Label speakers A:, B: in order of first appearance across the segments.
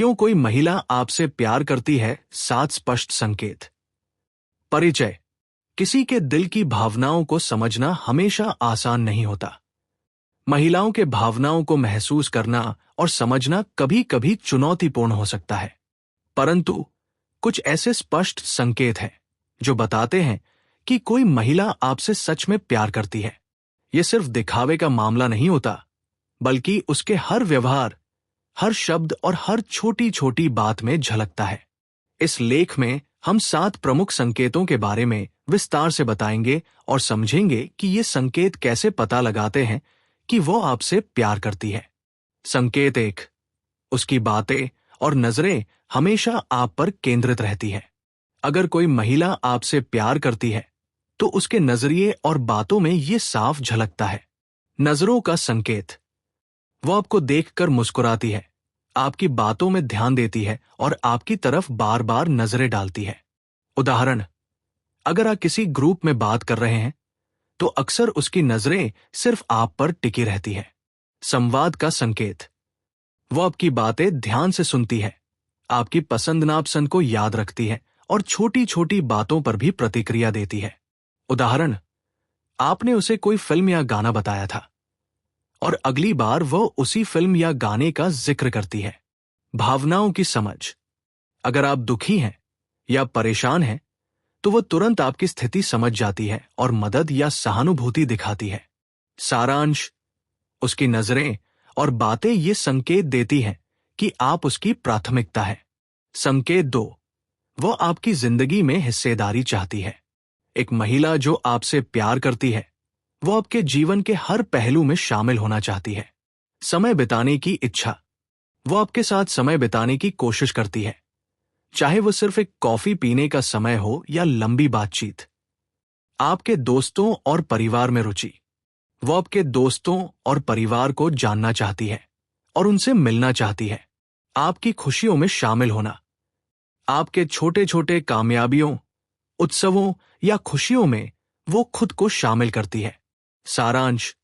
A: क्यों कोई महिला आपसे प्यार करती है? 7 स्पष्ट संकेत। परिचय। किसी के दिल की भावनाओं को समझना हमेशा आसान नहीं होता। महिलाओं के भावनाओं को महसूस करना और समझना कभी कभी चुनौतीपूर्ण हो सकता है, परंतु कुछ ऐसे स्पष्ट संकेत हैं जो बताते हैं कि कोई महिला आपसे सच में प्यार करती है। यह सिर्फ दिखावे का मामला नहीं होता, बल्कि उसके हर व्यवहार, हर शब्द और हर छोटी छोटी बात में झलकता है। इस लेख में हम 7 प्रमुख संकेतों के बारे में विस्तार से बताएंगे और समझेंगे कि ये संकेत कैसे पता लगाते हैं कि वो आपसे प्यार करती है। संकेत 1, उसकी बातें और नजरें हमेशा आप पर केंद्रित रहती हैं। अगर कोई महिला आपसे प्यार करती है, तो उसके नजरिए और बातों में ये साफ झलकता है। नजरों का संकेत। वो आपको देखकर मुस्कुराती है, आपकी बातों में ध्यान देती है और आपकी तरफ बार बार नजरें डालती है। उदाहरण, अगर आप किसी ग्रुप में बात कर रहे हैं, तो अक्सर उसकी नजरें सिर्फ आप पर टिकी रहती हैं। संवाद का संकेत। वो आपकी बातें ध्यान से सुनती है, आपकी पसंद नापसंद को याद रखती है और छोटी छोटी बातों पर भी प्रतिक्रिया देती है। उदाहरण, आपने उसे कोई फिल्म या गाना बताया था और अगली बार वो उसी फिल्म या गाने का जिक्र करती है। भावनाओं की समझ। अगर आप दुखी हैं या परेशान हैं, तो वो तुरंत आपकी स्थिति समझ जाती है और मदद या सहानुभूति दिखाती है। सारांश। उसकी नजरें और बातें ये संकेत देती हैं कि आप उसकी प्राथमिकता है। संकेत 2, वो आपकी जिंदगी में हिस्सेदारी चाहती है। एक महिला जो आपसे प्यार करती है, वो आपके जीवन के हर पहलू में शामिल होना चाहती है। समय बिताने की इच्छा। वो आपके साथ समय बिताने की कोशिश करती है, चाहे वो सिर्फ एक कॉफी पीने का समय हो या लंबी बातचीत। आपके दोस्तों और परिवार में रुचि। वो आपके दोस्तों और परिवार को जानना चाहती है और उनसे मिलना चाहती है। आपकी खुशियों में शामिल होना। आपके छोटे छोटे कामयाबियों, उत्सवों या खुशियों में वो खुद को शामिल करती है। सारांश।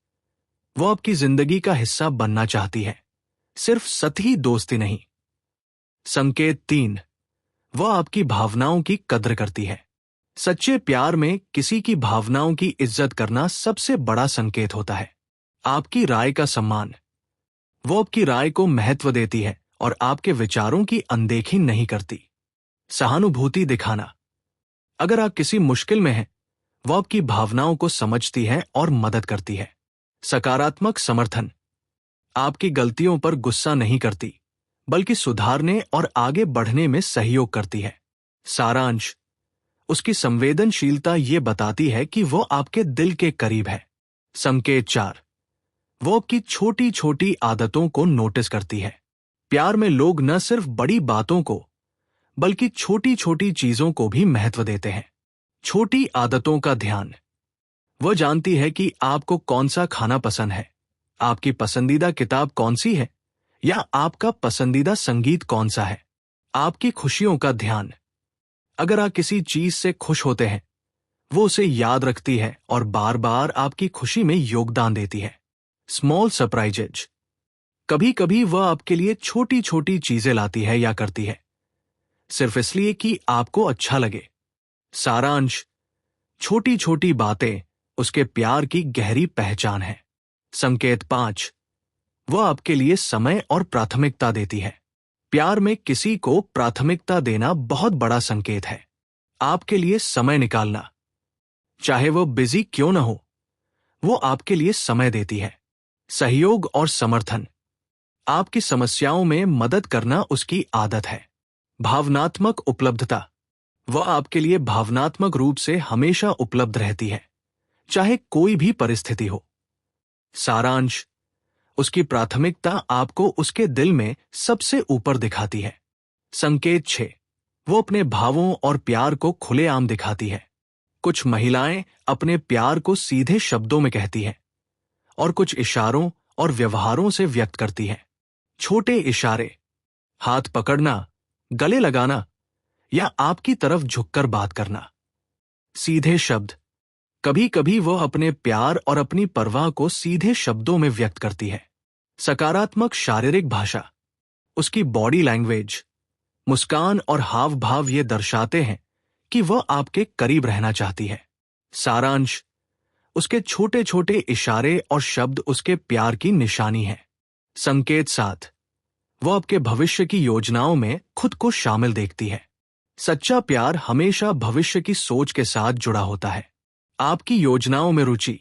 A: वो आपकी जिंदगी का हिस्सा बनना चाहती है, सिर्फ सतही दोस्ती नहीं। संकेत 3, वो आपकी भावनाओं की कद्र करती है। सच्चे प्यार में किसी की भावनाओं की इज्जत करना सबसे बड़ा संकेत होता है। आपकी राय का सम्मान। वो आपकी राय को महत्व देती है और आपके विचारों की अनदेखी नहीं करती। सहानुभूति दिखाना। अगर आप किसी मुश्किल में हैं, वो आपकी भावनाओं को समझती है और मदद करती है। सकारात्मक समर्थन। आपकी गलतियों पर गुस्सा नहीं करती, बल्कि सुधारने और आगे बढ़ने में सहयोग करती है। सारांश। उसकी संवेदनशीलता ये बताती है कि वो आपके दिल के करीब है। संकेत 4, वो आपकी छोटी छोटी आदतों को नोटिस करती है। प्यार में लोग न सिर्फ बड़ी बातों को, बल्कि छोटी छोटी चीजों को भी महत्व देते हैं। छोटी आदतों का ध्यान। वो जानती है कि आपको कौन सा खाना पसंद है, आपकी पसंदीदा किताब कौन सी है या आपका पसंदीदा संगीत कौन सा है। आपकी खुशियों का ध्यान। अगर आप किसी चीज से खुश होते हैं, वो उसे याद रखती है और बार बार आपकी खुशी में योगदान देती है। Small surprises. कभी कभी वह आपके लिए छोटी छोटी चीजें लाती है या करती है, सिर्फ इसलिए कि आपको अच्छा लगे। सारांश। छोटी छोटी बातें उसके प्यार की गहरी पहचान है। संकेत 5, वह आपके लिए समय और प्राथमिकता देती है। प्यार में किसी को प्राथमिकता देना बहुत बड़ा संकेत है। आपके लिए समय निकालना, चाहे वो बिजी क्यों न हो, वो आपके लिए समय देती है। सहयोग और समर्थन। आपकी समस्याओं में मदद करना उसकी आदत है। भावनात्मक उपलब्धता। वह आपके लिए भावनात्मक रूप से हमेशा उपलब्ध रहती है, चाहे कोई भी परिस्थिति हो। सारांश। उसकी प्राथमिकता आपको उसके दिल में सबसे ऊपर दिखाती है। संकेत 6, वो अपने भावों और प्यार को खुलेआम दिखाती है। कुछ महिलाएं अपने प्यार को सीधे शब्दों में कहती हैं और कुछ इशारों और व्यवहारों से व्यक्त करती हैं। छोटे इशारे, हाथ पकड़ना, गले लगाना या आपकी तरफ झुककर बात करना। सीधे शब्द। कभी कभी वो अपने प्यार और अपनी परवाह को सीधे शब्दों में व्यक्त करती है। सकारात्मक शारीरिक भाषा। उसकी बॉडी लैंग्वेज, मुस्कान और हाव भाव ये दर्शाते हैं कि वह आपके करीब रहना चाहती है। सारांश, उसके छोटे छोटे इशारे और शब्द उसके प्यार की निशानी है। संकेत 7, वो आपके भविष्य की योजनाओं में खुद को शामिल देखती है। सच्चा प्यार हमेशा भविष्य की सोच के साथ जुड़ा होता है। आपकी योजनाओं में रुचि,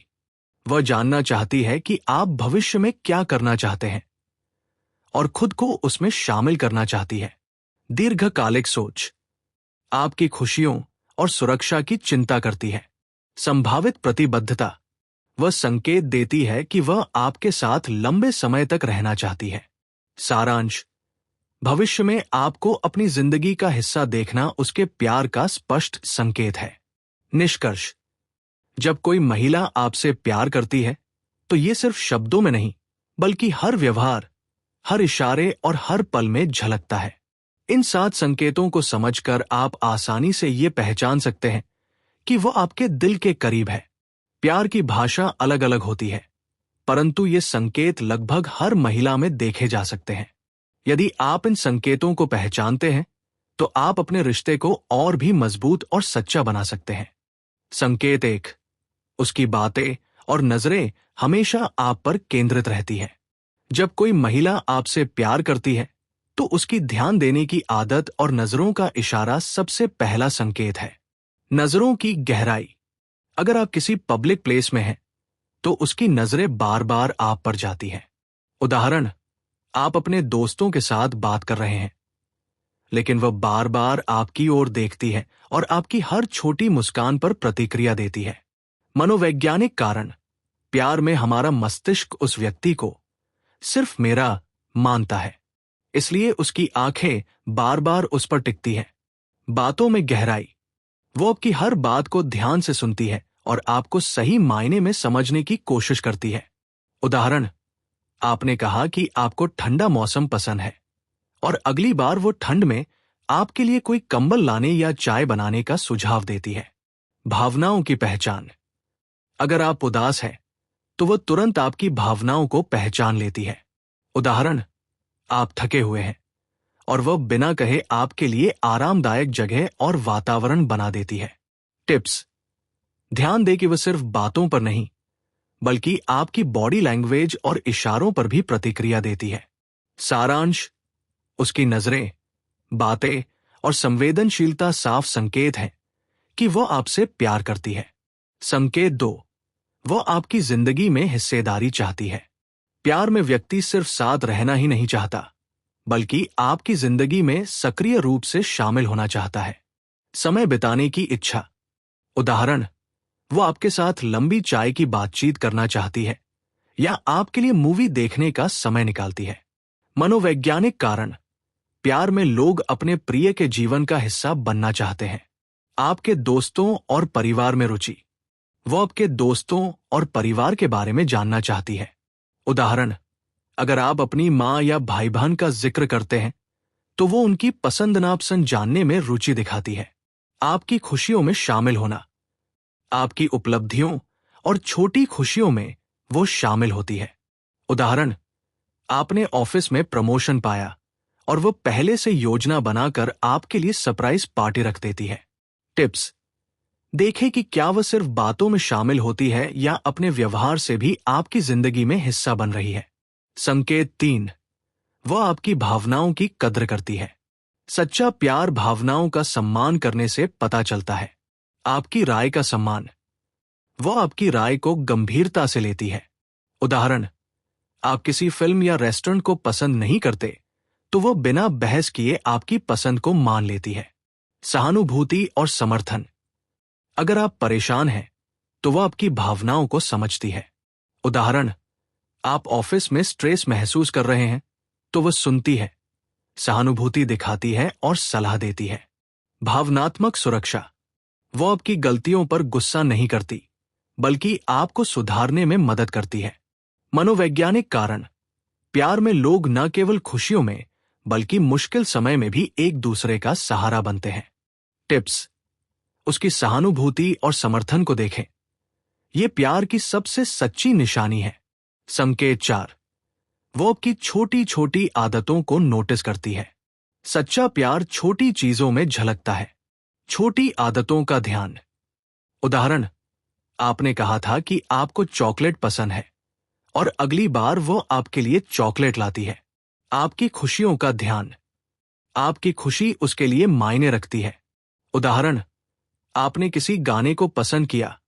A: वह जानना चाहती है कि आप भविष्य में क्या करना चाहते हैं और खुद को उसमें शामिल करना चाहती है। दीर्घकालिक सोच, आपकी खुशियों और सुरक्षा की चिंता करती है। संभावित प्रतिबद्धता, वह संकेत देती है कि वह आपके साथ लंबे समय तक रहना चाहती है। सारांश, भविष्य में आपको अपनी जिंदगी का हिस्सा देखना उसके प्यार का स्पष्ट संकेत है। निष्कर्ष, जब कोई महिला आपसे प्यार करती है तो ये सिर्फ शब्दों में नहीं बल्कि हर व्यवहार, हर इशारे और हर पल में झलकता है। इन 7 संकेतों को समझकर आप आसानी से ये पहचान सकते हैं कि वो आपके दिल के करीब है। प्यार की भाषा अलग अलग होती है, परंतु ये संकेत लगभग हर महिला में देखे जा सकते हैं। यदि आप इन संकेतों को पहचानते हैं तो आप अपने रिश्ते को और भी मजबूत और सच्चा बना सकते हैं। संकेत 1, उसकी बातें और नजरें हमेशा आप पर केंद्रित रहती हैं। जब कोई महिला आपसे प्यार करती है तो उसकी ध्यान देने की आदत और नजरों का इशारा सबसे पहला संकेत है। नजरों की गहराई, अगर आप किसी पब्लिक प्लेस में हैं तो उसकी नजरें बार बार आप पर जाती हैं। उदाहरण, आप अपने दोस्तों के साथ बात कर रहे हैं लेकिन वह बार बार आपकी ओर देखती है और आपकी हर छोटी मुस्कान पर प्रतिक्रिया देती है। मनोवैज्ञानिक कारण, प्यार में हमारा मस्तिष्क उस व्यक्ति को सिर्फ मेरा मानता है, इसलिए उसकी आंखें बार बार उस पर टिकती हैं। बातों में गहराई, वो आपकी हर बात को ध्यान से सुनती है और आपको सही मायने में समझने की कोशिश करती है। उदाहरण, आपने कहा कि आपको ठंडा मौसम पसंद है और अगली बार वो ठंड में आपके लिए कोई कंबल लाने या चाय बनाने का सुझाव देती है। भावनाओं की पहचान, अगर आप उदास हैं तो वो तुरंत आपकी भावनाओं को पहचान लेती है। उदाहरण, आप थके हुए हैं और वह बिना कहे आपके लिए आरामदायक जगह और वातावरण बना देती है। टिप्स, ध्यान दें कि वह सिर्फ बातों पर नहीं बल्कि आपकी बॉडी लैंग्वेज और इशारों पर भी प्रतिक्रिया देती है। सारांश, उसकी नजरें, बातें और संवेदनशीलता साफ संकेत हैं कि वह आपसे प्यार करती है। संकेत 2, वह आपकी जिंदगी में हिस्सेदारी चाहती है। प्यार में व्यक्ति सिर्फ साथ रहना ही नहीं चाहता बल्कि आपकी जिंदगी में सक्रिय रूप से शामिल होना चाहता है। समय बिताने की इच्छा, उदाहरण, वो आपके साथ लंबी चाय की बातचीत करना चाहती है या आपके लिए मूवी देखने का समय निकालती है। मनोवैज्ञानिक कारण, प्यार में लोग अपने प्रिय के जीवन का हिस्सा बनना चाहते हैं। आपके दोस्तों और परिवार में रुचि, वो आपके दोस्तों और परिवार के बारे में जानना चाहती है। उदाहरण, अगर आप अपनी माँ या भाई बहन का जिक्र करते हैं तो वो उनकी पसंद नापसंद जानने में रुचि दिखाती है। आपकी खुशियों में शामिल होना, आपकी उपलब्धियों और छोटी खुशियों में वो शामिल होती है। उदाहरण, आपने ऑफिस में प्रमोशन पाया और वो पहले से योजना बनाकर आपके लिए सरप्राइज पार्टी रख देती है। टिप्स, देखें कि क्या वह सिर्फ बातों में शामिल होती है या अपने व्यवहार से भी आपकी जिंदगी में हिस्सा बन रही है। संकेत 3, वह आपकी भावनाओं की कद्र करती है। सच्चा प्यार भावनाओं का सम्मान करने से पता चलता है। आपकी राय का सम्मान, वह आपकी राय को गंभीरता से लेती है। उदाहरण, आप किसी फिल्म या रेस्टोरेंट को पसंद नहीं करते तो वह बिना बहस किए आपकी पसंद को मान लेती है। सहानुभूति और समर्थन, अगर आप परेशान हैं तो वह आपकी भावनाओं को समझती है। उदाहरण, आप ऑफिस में स्ट्रेस महसूस कर रहे हैं तो वह सुनती है, सहानुभूति दिखाती है और सलाह देती है। भावनात्मक सुरक्षा, वो आपकी गलतियों पर गुस्सा नहीं करती बल्कि आपको सुधारने में मदद करती है। मनोवैज्ञानिक कारण, प्यार में लोग न केवल खुशियों में बल्कि मुश्किल समय में भी एक दूसरे का सहारा बनते हैं। टिप्स, उसकी सहानुभूति और समर्थन को देखें, ये प्यार की सबसे सच्ची निशानी है। संकेत 4, वो आपकी छोटी छोटी आदतों को नोटिस करती है। सच्चा प्यार छोटी चीजों में झलकता है, छोटी आदतों का ध्यान। उदाहरण, आपने कहा था कि आपको चॉकलेट पसंद है और अगली बार वो आपके लिए चॉकलेट लाती है। आपकी खुशियों का ध्यान। आपकी खुशी उसके लिए मायने रखती है। उदाहरण, आपने किसी गाने को पसंद किया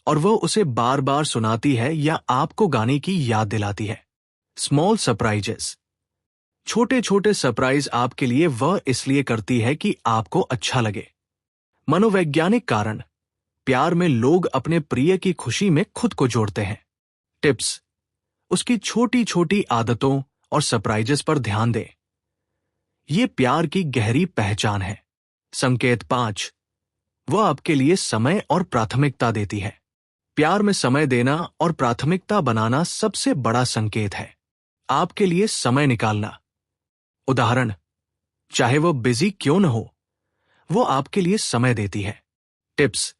A: और वो उसे बार बार सुनाती है या आपको गाने की याद दिलाती है। Small surprises. छोटे छोटे सरप्राइज आपके लिए वह इसलिए करती है कि आपको अच्छा लगे। मनोवैज्ञानिक कारण। प्यार में लोग अपने प्रिय की खुशी में खुद को जोड़ते हैं। टिप्स। उसकी छोटी छोटी आदतों और सरप्राइजेस पर ध्यान दें। ये प्यार की गहरी पहचान है। संकेत 5। वह आपके लिए समय और प्राथमिकता देती है। प्यार में समय देना और प्राथमिकता बनाना सबसे बड़ा संकेत है। आपके लिए समय निकालना। उदाहरण, चाहे वो बिजी क्यों न हो, वो आपके लिए समय देती है। टिप्स।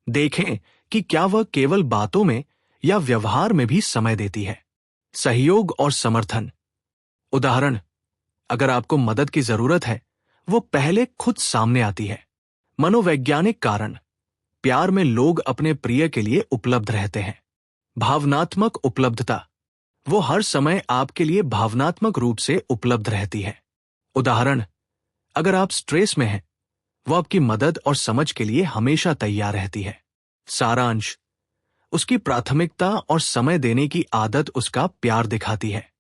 A: देखें कि क्या वह केवल बातों में या व्यवहार में भी समय देती है। सहयोग और समर्थन। उदाहरण, अगर आपको मदद की जरूरत है, वो पहले खुद सामने आती है। मनोवैज्ञानिक कारण। प्यार में लोग अपने प्रिय के लिए उपलब्ध रहते हैं। भावनात्मक उपलब्धता। वो हर समय आपके लिए भावनात्मक रूप से उपलब्ध रहती है। उदाहरण, अगर आप स्ट्रेस में हैं, वो आपकी मदद और समझ के लिए हमेशा तैयार रहती है। सारांश। उसकी प्राथमिकता और समय देने की आदत उसका प्यार दिखाती है।